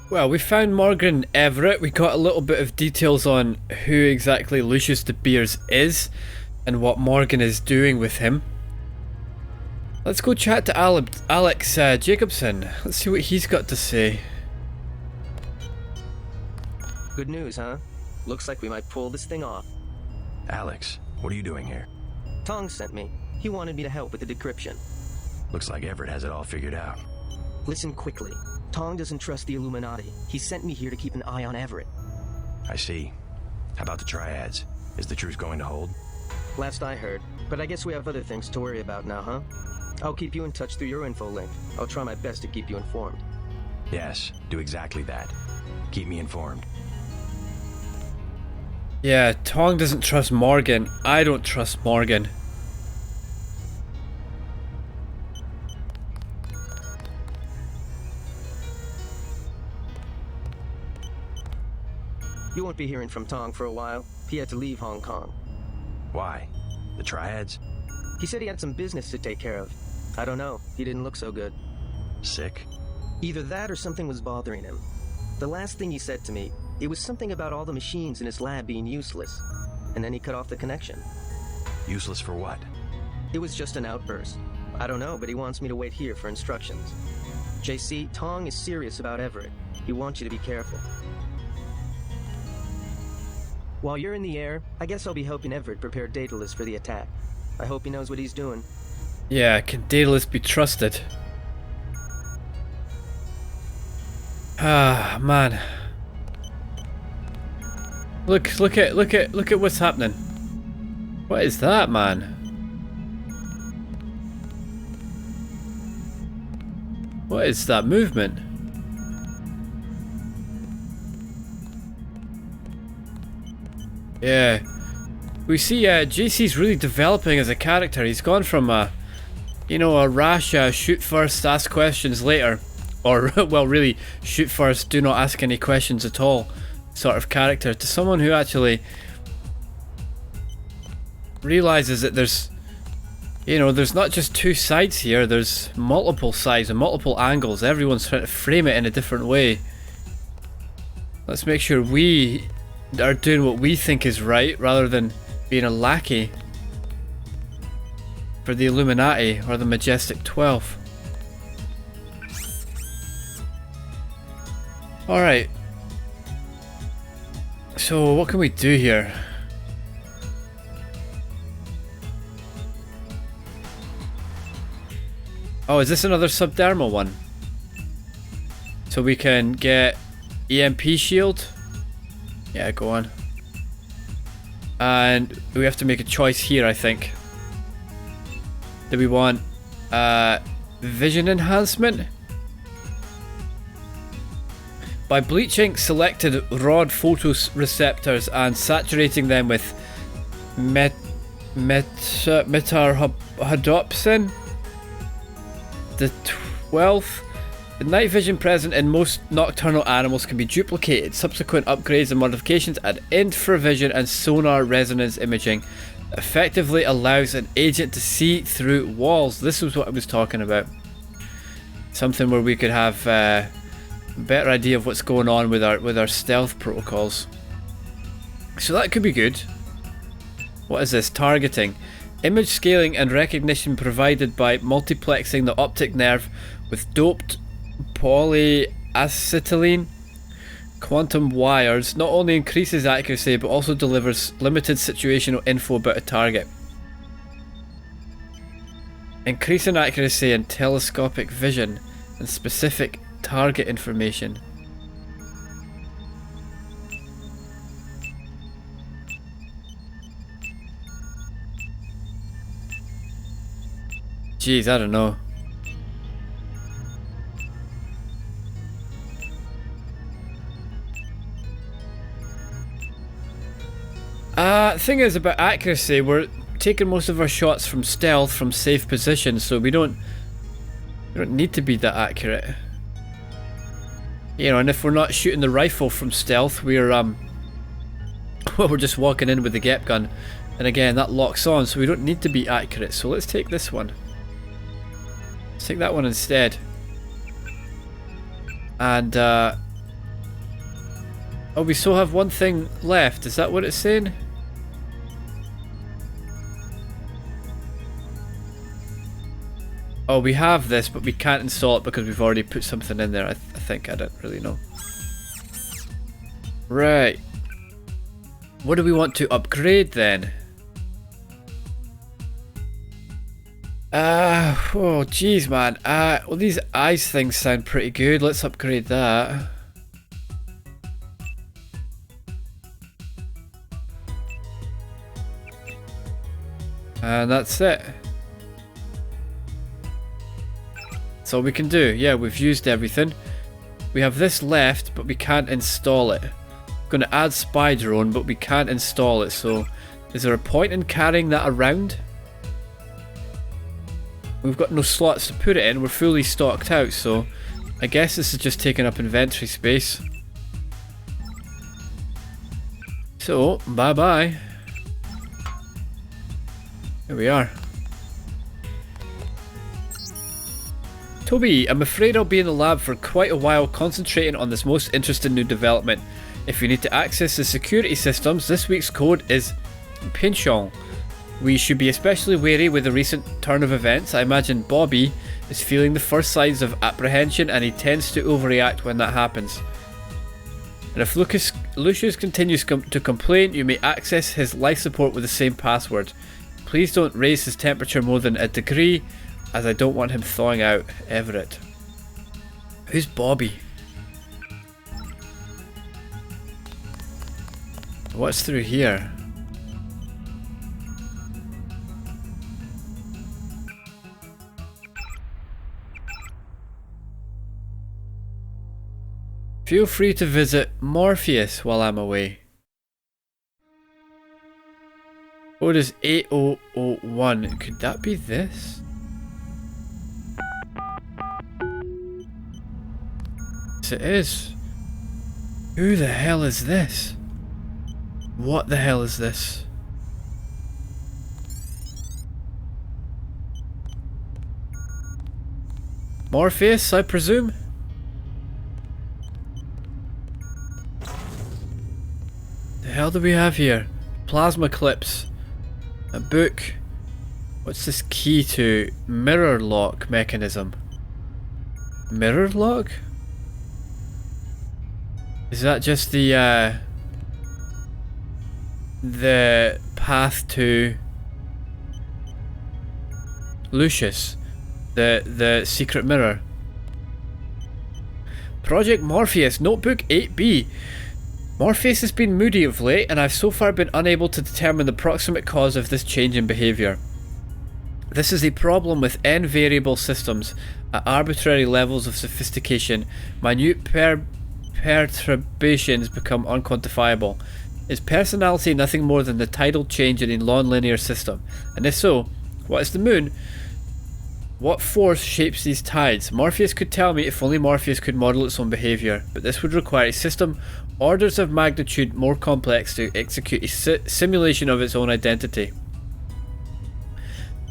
Well, we found Morgan Everett. We got a little bit of details on who exactly Lucius de Beers is and what Morgan is doing with him. Let's go chat to Alex Jacobson. Let's see what he's got to say. Good news, huh? Looks like we might pull this thing off. Alex, what are you doing here? Tong sent me. He wanted me to help with the decryption. Looks like Everett has it all figured out. Listen quickly. Tong doesn't trust the Illuminati. He sent me here to keep an eye on Everett. I see. How about the triads? Is the truce going to hold? Last I heard. But I guess we have other things to worry about now, huh? I'll keep you in touch through your info link. I'll try my best to keep you informed. Yes, do exactly that. Keep me informed. Yeah, Tong doesn't trust Morgan. I don't trust Morgan. You won't be hearing from Tong for a while. He had to leave Hong Kong. Why? The triads? He said he had some business to take care of. I don't know. He didn't look so good. Sick? Either that or something was bothering him. The last thing he said to me, it was something about all the machines in his lab being useless. And then he cut off the connection. Useless for what? It was just an outburst. I don't know, but he wants me to wait here for instructions. JC, Tong is serious about Everett. He wants you to be careful. While you're in the air, I guess I'll be helping Everett prepare Daedalus for the attack. I hope he knows what he's doing. Yeah, can Daedalus be trusted? Ah, man. Look at what's happening. What is that, man? What is that movement? Yeah. We see JC's really developing as a character. He's gone from a rash shoot first, ask questions later, or well, really shoot first, do not ask any questions at all sort of character, to someone who actually realizes that there's not just two sides here, there's multiple sides and multiple angles. Everyone's trying to frame it in a different way. Let's make sure we are doing what we think is right rather than being a lackey for the Illuminati or the Majestic 12. Alright. So what can we do here? Oh, is this another subdermal one? So we can get EMP shield? Yeah, go on. And we have to make a choice here, I think. Do we want vision enhancement? By bleaching selected rod photoreceptors and saturating them with metarhodopsin, the 12th, the night vision present in most nocturnal animals can be duplicated. Subsequent upgrades and modifications add infravision and sonar resonance imaging. Effectively allows an agent to see through walls. This was what I was talking about. Something where we could have a better idea of what's going on with our stealth protocols. So that could be good. What is this? Targeting. Image scaling and recognition provided by multiplexing the optic nerve with doped polyacetylene quantum wires. Not only increases accuracy but also delivers limited situational info about a target. Increasing accuracy and telescopic vision and specific target information. Jeez, I don't know. Thing is about accuracy, we're taking most of our shots from stealth, from safe positions, so we don't need to be that accurate. You know, and if we're not shooting the rifle from stealth, we're we're just walking in with the GEP gun, and again that locks on, so we don't need to be accurate. So let's take this one. Let's take that one instead. And Oh, we still have one thing left. Is that what it's saying? Oh, we have this, but we can't install it because we've already put something in there. I think. I don't really know. Right. What do we want to upgrade then? Oh jeez, man. Well, these eyes things sound pretty good. Let's upgrade that. And that's it. That's all we can do. Yeah, we've used everything. We have this left, but we can't install it. Going to add spy drone, but we can't install it. So, is there a point in carrying that around? We've got no slots to put it in. We're fully stocked out, so I guess this is just taking up inventory space. So, bye bye. Here we are. Toby, I'm afraid I'll be in the lab for quite a while concentrating on this most interesting new development. If you need to access the security systems, this week's code is Pinchon. We should be especially wary with the recent turn of events. I imagine Bobby is feeling the first signs of apprehension and he tends to overreact when that happens. And if Lucius continues to complain, you may access his life support with the same password. Please don't raise his temperature more than a degree, as I don't want him thawing out. Everett. Who's Bobby? What's through here? Feel free to visit Morpheus while I'm away. Code is 8001. Could that be this? Yes, it is. Who the hell is this? What the hell is this? Morpheus, I presume? The hell do we have here? Plasma clips. A book. What's this key to? Mirror lock mechanism. Mirror lock? Is that just the path to Lucius? The secret mirror. Project Morpheus, Notebook 8B. Morpheus has been moody of late, and I've so far been unable to determine the proximate cause of this change in behaviour. This is a problem with n variable systems at arbitrary levels of sophistication. Minute perturbations become unquantifiable. Is personality nothing more than the tidal change in a non-linear system? And if so, what is the moon? What force shapes these tides? Morpheus could tell me if only Morpheus could model its own behaviour, but this would require a system orders of magnitude more complex to execute a simulation of its own identity.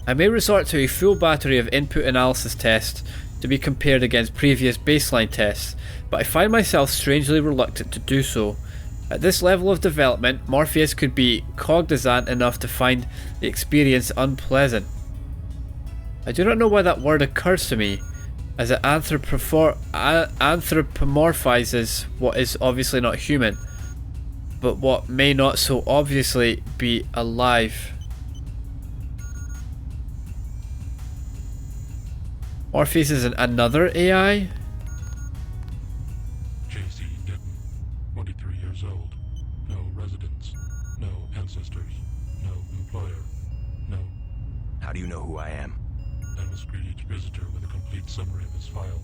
I may resort to a full battery of input analysis tests to be compared against previous baseline tests, but I find myself strangely reluctant to do so. At this level of development, Morpheus could be cognizant enough to find the experience unpleasant. I do not know why that word occurs to me, as it anthropomorphizes what is obviously not human, but what may not so obviously be alive. Morpheus is another AI? J.C. Denton, 23 years old. No residence. No ancestors. No employer. No. How do you know who I am? I must greet each visitor with a complete summary of his file.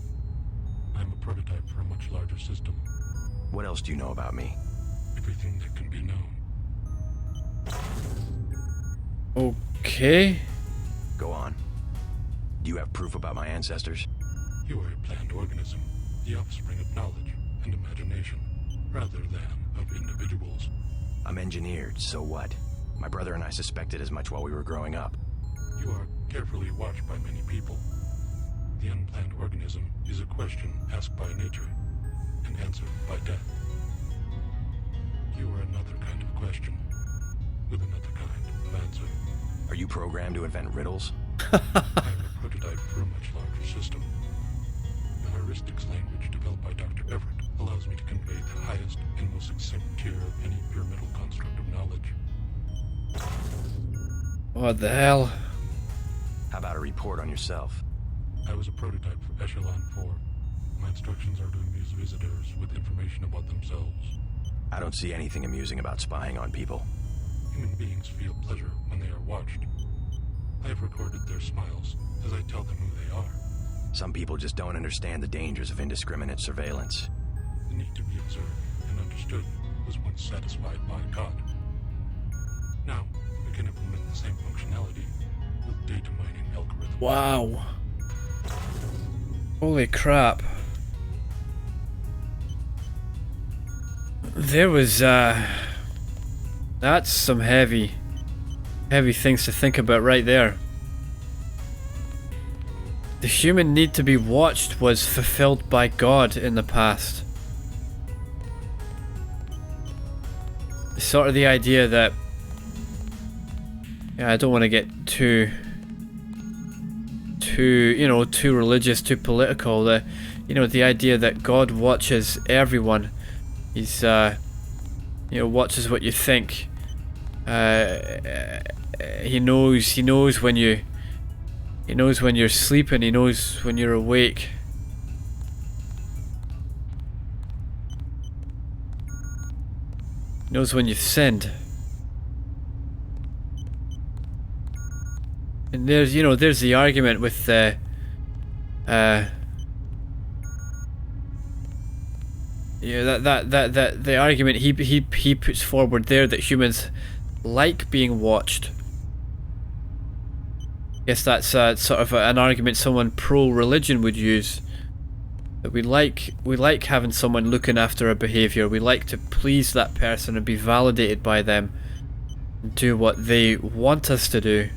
I'm a prototype for a much larger system. What else do you know about me? Everything that can be known. Okay. Go on. Do you have proof about my ancestors? You are a planned organism, the offspring of knowledge and imagination, rather than of individuals. I'm engineered, so what? My brother and I suspected as much while we were growing up. You are carefully watched by many people. The unplanned organism is a question asked by nature and answered by death. with another kind of answer. Are you programmed to invent riddles? I am a prototype for a much larger system. The heuristics language developed by Dr. Everett allows me to convey the highest and most succinct tier of any pyramidal construct of knowledge. What the hell? How about a report on yourself? I was a prototype for Echelon 4. My instructions are to amuse visitors with information about themselves. I don't see anything amusing about spying on people. Human beings feel pleasure when they are watched. I have recorded their smiles as I tell them who they are. Some people just don't understand the dangers of indiscriminate surveillance. The need to be observed and understood was once satisfied by God. Now, we can implement the same functionality with data mining algorithms. Wow. Holy crap. There was, that's some heavy things to think about right there. The human need to be watched was fulfilled by God in the past. Sort of the idea that, yeah, I don't want to get too religious, too political. The idea that God watches everyone. He's, watches what you think. He knows when you're sleeping. He knows when you're awake. He knows when you've sinned. And there's the argument with the the argument he puts forward there, that humans like being watched. Guess that's sort of an argument someone pro-religion would use. That we like having someone looking after our behaviour. We like to please that person and be validated by them and do what they want us to do.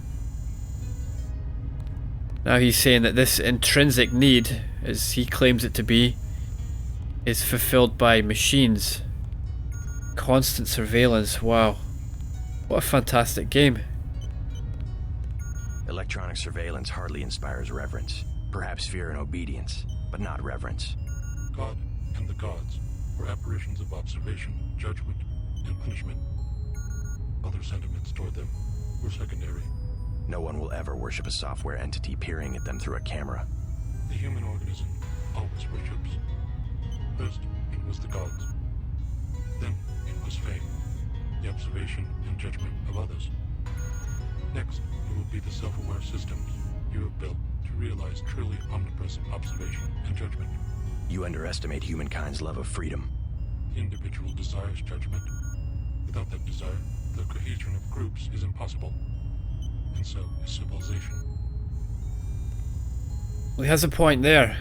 Now he's saying that this intrinsic need, as he claims it to be, is fulfilled by machines. Constant surveillance. Wow. What a fantastic game. Electronic surveillance hardly inspires reverence. Perhaps fear and obedience, but not reverence. God and the gods were apparitions of observation, judgment, and punishment. Other sentiments toward them were secondary. No one will ever worship a software entity peering at them through a camera. The human organism always worships. First, it was the gods. Then, it was fame, the observation and judgment of others. Next, it will be the self-aware systems you have built to realize truly omnipresent observation and judgment. You underestimate humankind's love of freedom. The individual desires judgment. Without that desire, the cohesion of groups is impossible. And so is civilization. Well, he has a point there.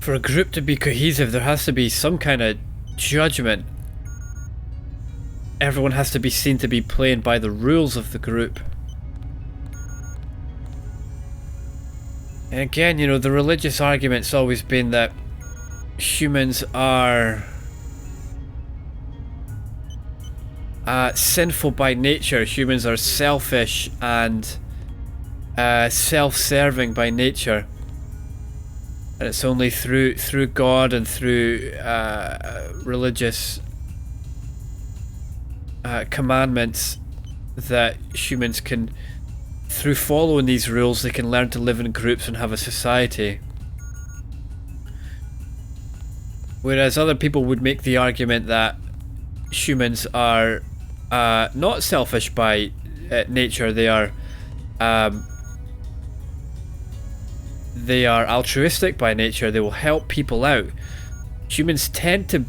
For a group to be cohesive, there has to be some kind of judgment. Everyone has to be seen to be playing by the rules of the group. And again, the religious argument's always been that humans are sinful by nature. Humans are selfish and self-serving by nature. And it's only through God and through religious commandments that humans can, through following these rules, they can learn to live in groups and have a society. Whereas other people would make the argument that humans are not selfish by nature. They are altruistic by nature. They will help people out. Humans tend to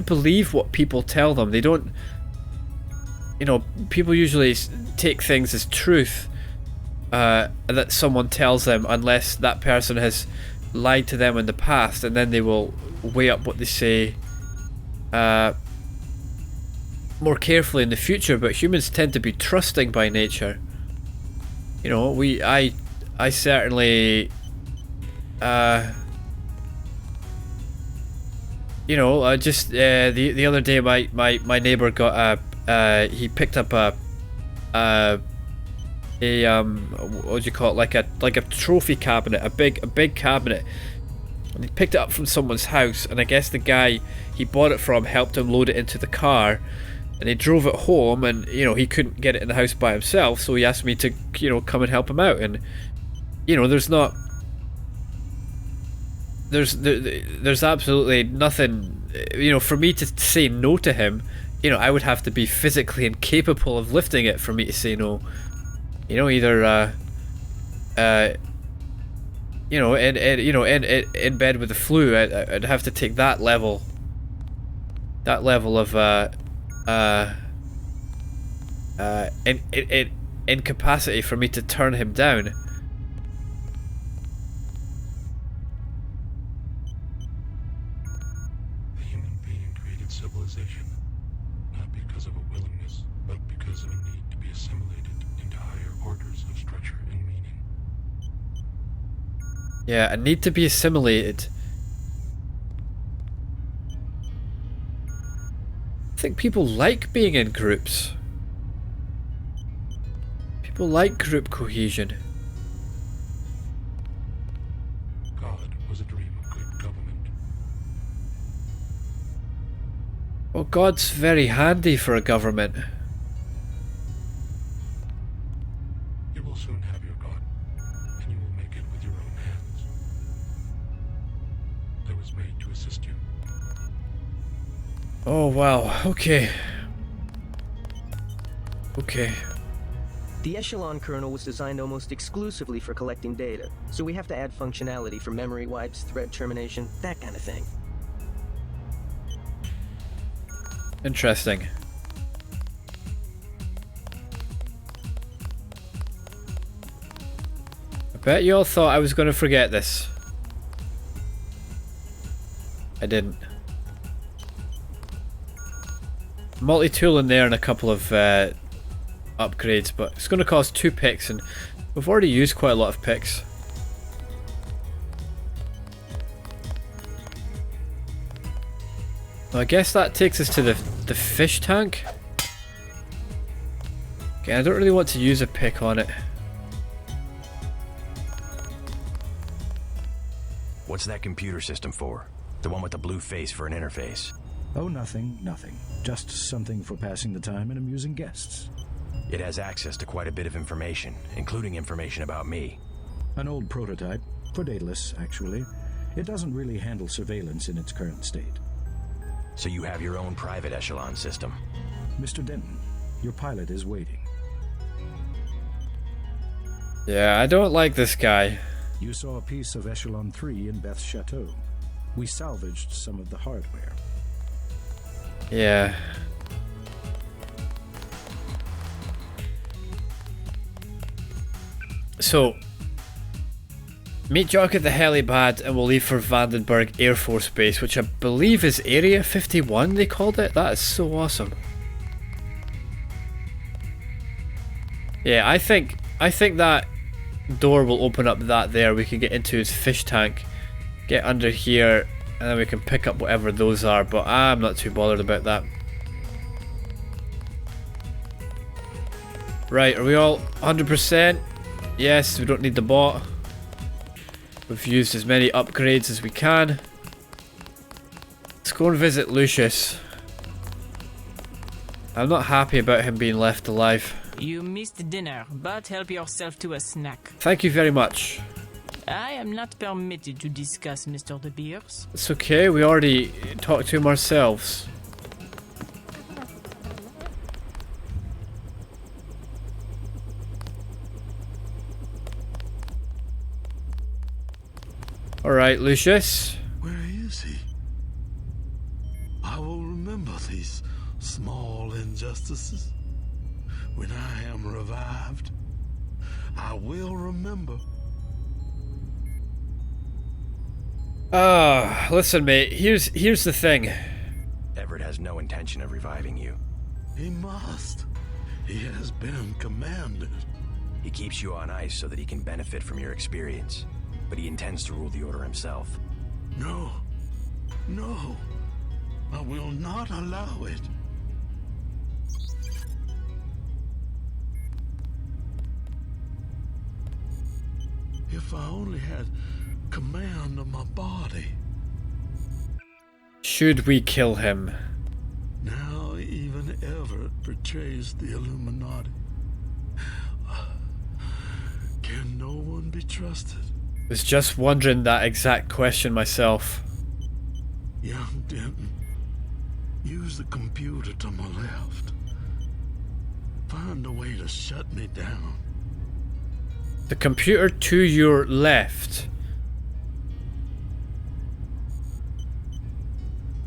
believe what people tell them. They don't. People usually take things as truth that someone tells them, unless that person has lied to them in the past, and then they will weigh up what they say more carefully in the future. But humans tend to be trusting by nature. I certainly you know, just the other day, my neighbor got he picked up a what do you call it, like a trophy cabinet, a big cabinet, and he picked it up from someone's house, and I guess the guy he bought it from helped him load it into the car, and he drove it home, and you know he couldn't get it in the house by himself, so he asked me to, you know, come and help him out. And you know, there's absolutely nothing, you know, for me to say no to him. You know, I would have to be physically incapable of lifting it for me to say no. You know, either you know, in bed with the flu, I'd have to take that level of incapacity for me to turn him down. The human being created civilization, not because of a willingness, but because of a need to be assimilated into higher orders of structure and meaning. Yeah, a need to be assimilated. I think people like being in groups. People like group cohesion. God was a dream of good government. Well, God's very handy for a government. You will soon have your God, and you will make it with your own hands. I was made to assist you. Oh wow, okay. Okay. The Echelon kernel was designed almost exclusively for collecting data, so we have to add functionality for memory wipes, thread termination, that kind of thing. Interesting. I bet you all thought I was going to forget this. I didn't. Multi-tool in there and a couple of upgrades, but it's going to cost 2 picks, and we've already used quite a lot of picks. Well, I guess that takes us to the fish tank. Okay, I don't really want to use a pick on it. What's that computer system for? The one with the blue face for an interface. Oh, nothing. Just something for passing the time and amusing guests. It has access to quite a bit of information, including information about me. An old prototype, for Daedalus, actually. It doesn't really handle surveillance in its current state. So you have your own private echelon system. Mr. Denton, your pilot is waiting. Yeah, I don't like this guy. You saw a piece of Echelon 3 in Beth's chateau. We salvaged some of the hardware. Yeah. So, meet Jock at the helipad and we'll leave for Vandenberg Air Force Base, which I believe is Area 51 they called it. That is so awesome. Yeah, I think that door will open up that there. We can get into his fish tank, get under here, and then we can pick up whatever those are, but I'm not too bothered about that. Right, are we all 100%? Yes, we don't need the bot. We've used as many upgrades as we can. Let's go and visit Lucius. I'm not happy about him being left alive. You missed dinner, but help yourself to a snack. Thank you very much. I am not permitted to discuss Mr. De Beers. It's okay, we already talked to him ourselves. Alright, Lucius. Where is he? I will remember these small injustices. When I am revived, I will remember. Listen mate, here's the thing. Everett has no intention of reviving you. He must. He has been commanded. He keeps you on ice so that he can benefit from your experience, but he intends to rule the Order himself. No. I will not allow it. If I only had command of my body. Should we kill him? Now even Everett betrays the Illuminati. Can no one be trusted? Was just wondering that exact question myself. Young Denton, use the computer to my left. Find a way to shut me down. The computer to your left.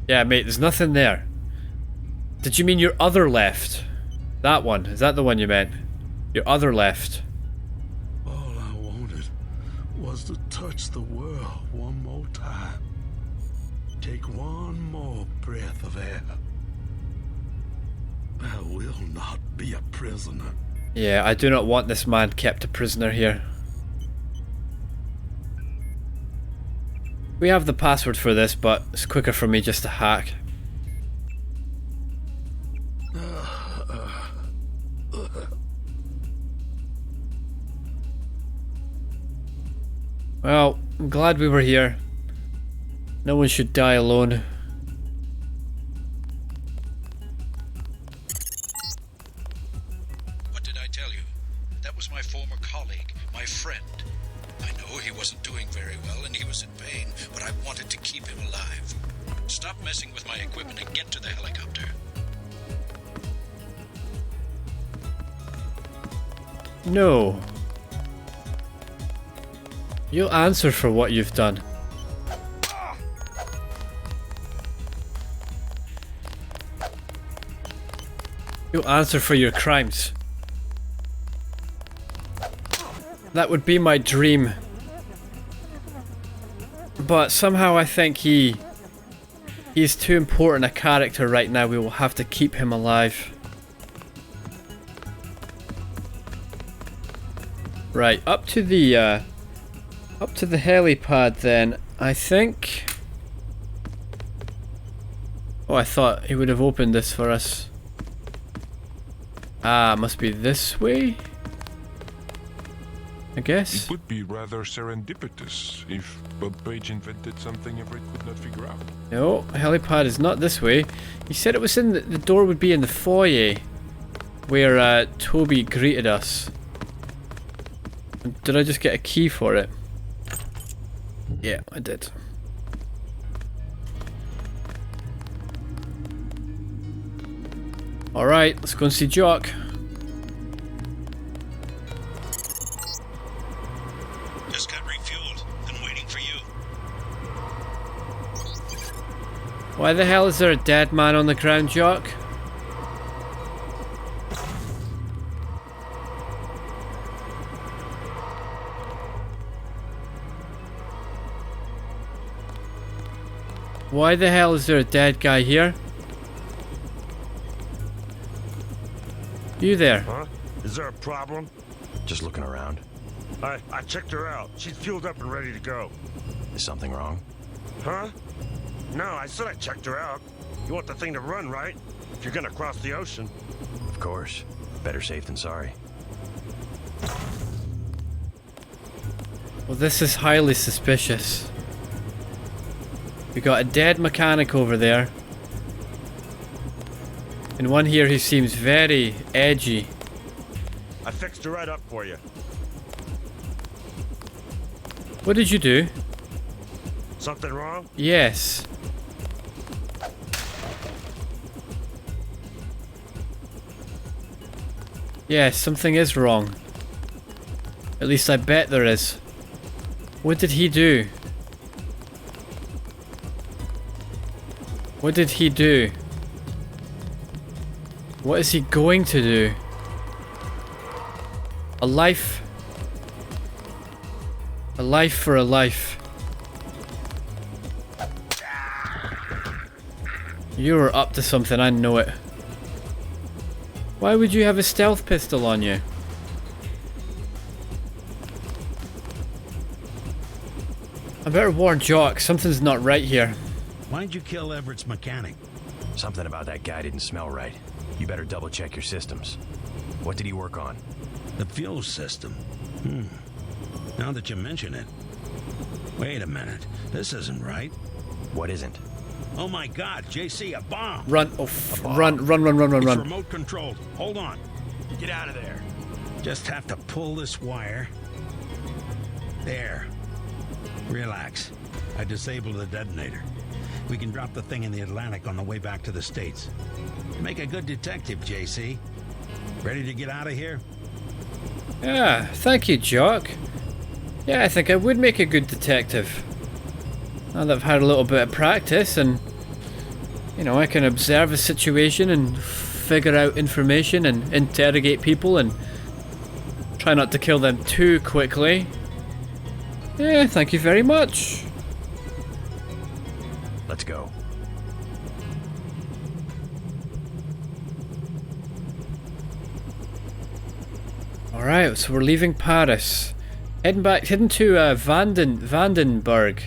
Yeah, mate, there's nothing there. Did you mean your other left? That one. Is that the one you meant? Your other left. All I wanted was to touch the world one more time. Take one more breath of air. I will not be a prisoner. Yeah, I do not want this man kept a prisoner here. We have the password for this, but it's quicker for me just to hack. Well, I'm glad we were here. No one should die alone. What did I tell you? That was my former colleague, my friend. I know he wasn't doing very well and he was in pain, but I wanted to keep him alive. Stop messing with my equipment and get to the helicopter. No. You'll answer for what you've done. You'll answer for your crimes. That would be my dream. But somehow I think he's too important a character right now. We will have to keep him alive. Right, up to the helipad then, I think. Oh, I thought he would have opened this for us. Ah, must be this way? I guess. It would be rather serendipitous if Bob Page invented something Everett could not figure out. No, helipad is not this way. He said it was in the door would be in the foyer where Toby greeted us. Did I just get a key for it? Yeah, I did. Alright, let's go and see Jock. Just got refueled and waiting for you. Why the hell is there a dead man on the ground, Jock? Why the hell is there a dead guy here? You there? Huh? Is there a problem? Just looking around. I checked her out. She's fueled up and ready to go. Is something wrong? Huh? No, I said I checked her out. You want the thing to run, right? If you're gonna cross the ocean. Of course. Better safe than sorry. Well, this is highly suspicious. We got a dead mechanic over there. And one here who seems very edgy. I fixed her right up for you. What did you do? Something wrong? Yes. Yes, something is wrong. At least I bet there is. What did he do? What did he do? What is he going to do? A life. A life for a life. You were up to something, I know it. Why would you have a stealth pistol on you? I better warn Jock, something's not right here. Why did you kill Everett's mechanic? Something about that guy didn't smell right. You better double check your systems. What did he work on? The fuel system. Now that you mention it. Wait a minute. This isn't right. What isn't? Oh my God, JC, a bomb! Run, oh, run. It's remote controlled. Hold on. Get out of there. Just have to pull this wire. There. Relax. I disabled the detonator. We can drop the thing in the Atlantic on the way back to the States. Make a good detective, JC. Ready to get out of here? Yeah, thank you, Jock. Yeah, I think I would make a good detective. Now that I've had a little bit of practice and, you know, I can observe a situation and figure out information and interrogate people and try not to kill them too quickly. Yeah, thank you very much. Let's go. Alright, so we're leaving Paris. Heading to Vandenberg.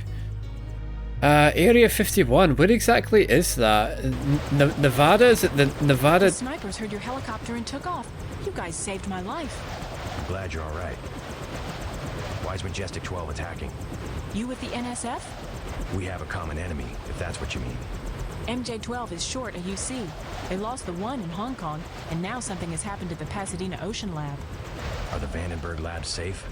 Area 51, where exactly is that? Nevada? Is it the Nevada? The snipers heard your helicopter and took off. You guys saved my life. I'm glad you're alright. Why is Majestic 12 attacking? You with the NSF? We have a common enemy, if that's what you mean. MJ-12 is short a UC. They lost the one in Hong Kong, and now something has happened at the Pasadena Ocean Lab. Are the Vandenberg labs safe?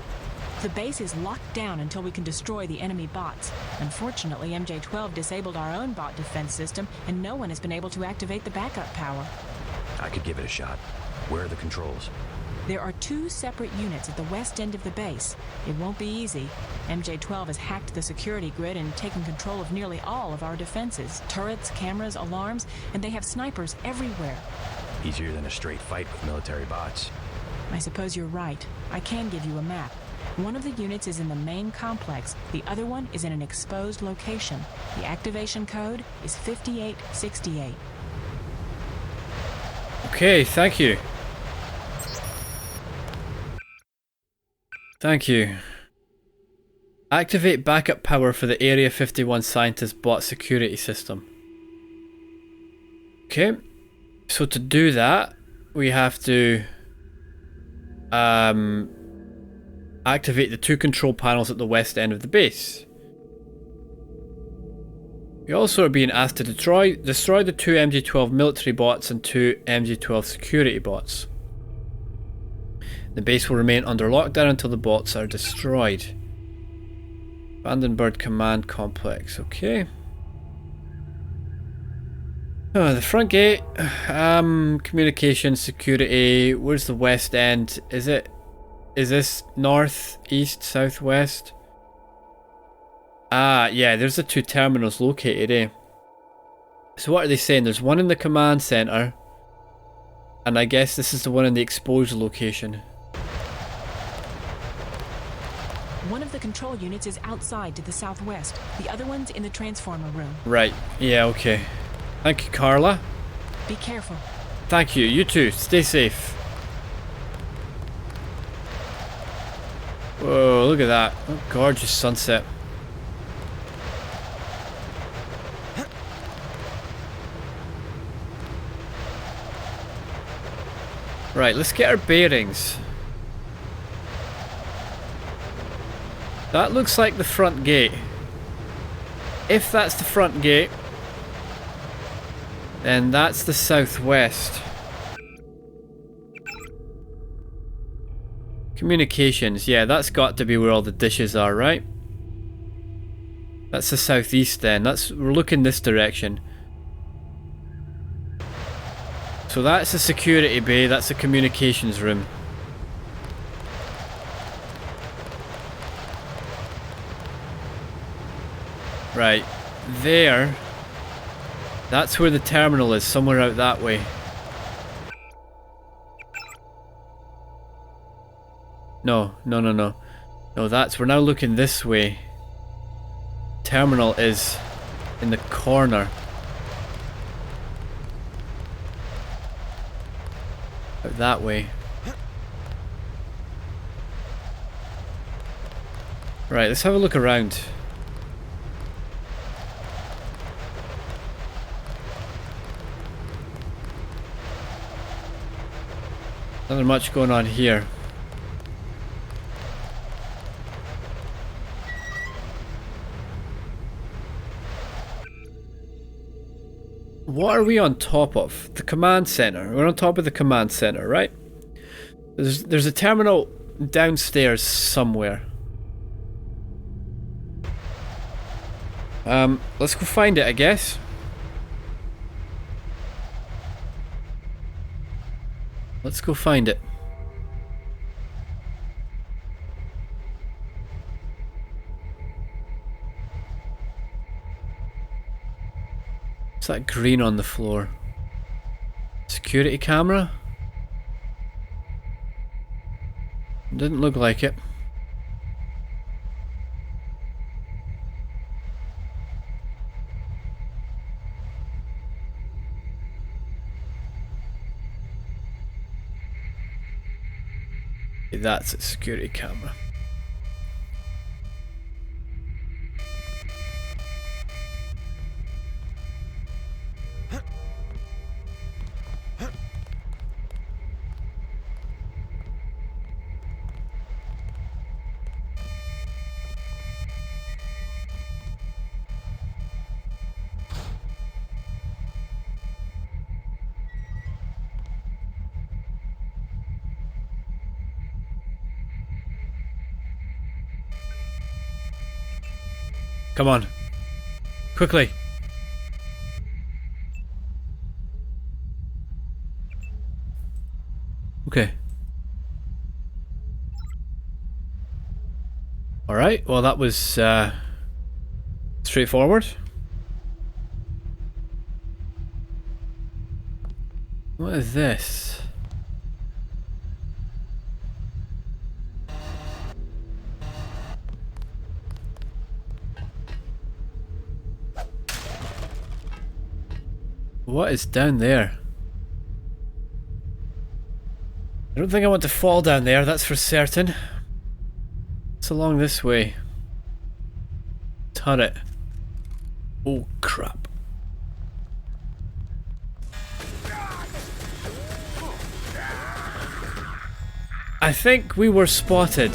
The base is locked down until we can destroy the enemy bots. Unfortunately, MJ-12 disabled our own bot defense system, and no one has been able to activate the backup power. I could give it a shot. Where are the controls? There are 2 separate units at the west end of the base. It won't be easy. MJ-12 has hacked the security grid and taken control of nearly all of our defenses. Turrets, cameras, alarms, and they have snipers everywhere. Easier than a straight fight with military bots. I suppose you're right. I can give you a map. One of the units is in the main complex. The other one is in an exposed location. The activation code is 5868. Okay, thank you. Thank you. Activate backup power for the Area 51 scientist bot security system. Okay, so to do that, we have to activate the 2 control panels at the west end of the base. We also are being asked to destroy the 2 MG-12 military bots and 2 MG-12 security bots. The base will remain under lockdown until the bots are destroyed. Vandenberg Command Complex, okay. Oh, the front gate, communication, security, where's the west end? Is this north, east, southwest? Ah, yeah, there's the 2 terminals located, eh? So what are they saying? There's one in the command center, and I guess this is the one in the exposure location. One of the control units is outside to the southwest. The other one's in the transformer room. Right, yeah, okay. Thank you, Carla. Be careful. Thank you, you too. Stay safe. Whoa, look at that. Oh, gorgeous sunset. Right, let's get our bearings. That looks like the front gate. If that's the front gate, then that's the southwest. Communications, yeah, that's got to be where all the dishes are, right? That's the southeast then. We're looking this direction. So that's the security bay, that's the communications room. Right, there. That's where the terminal is, somewhere out that way. No. No, we're now looking this way. Terminal is in the corner. Out that way. Right, let's have a look around. Nothing much going on here. What are we on top of? The command center. We're on top of the command center, right? There's a terminal downstairs somewhere. Let's go find it, I guess. Let's go find it. What's that green on the floor? Security camera? Didn't look like it. That's a security camera. Come on. Quickly. Okay. Alright, well that was straightforward. What is this? What is down there? I don't think I want to fall down there, that's for certain. It's along this way. Turret. Oh crap. I think we were spotted.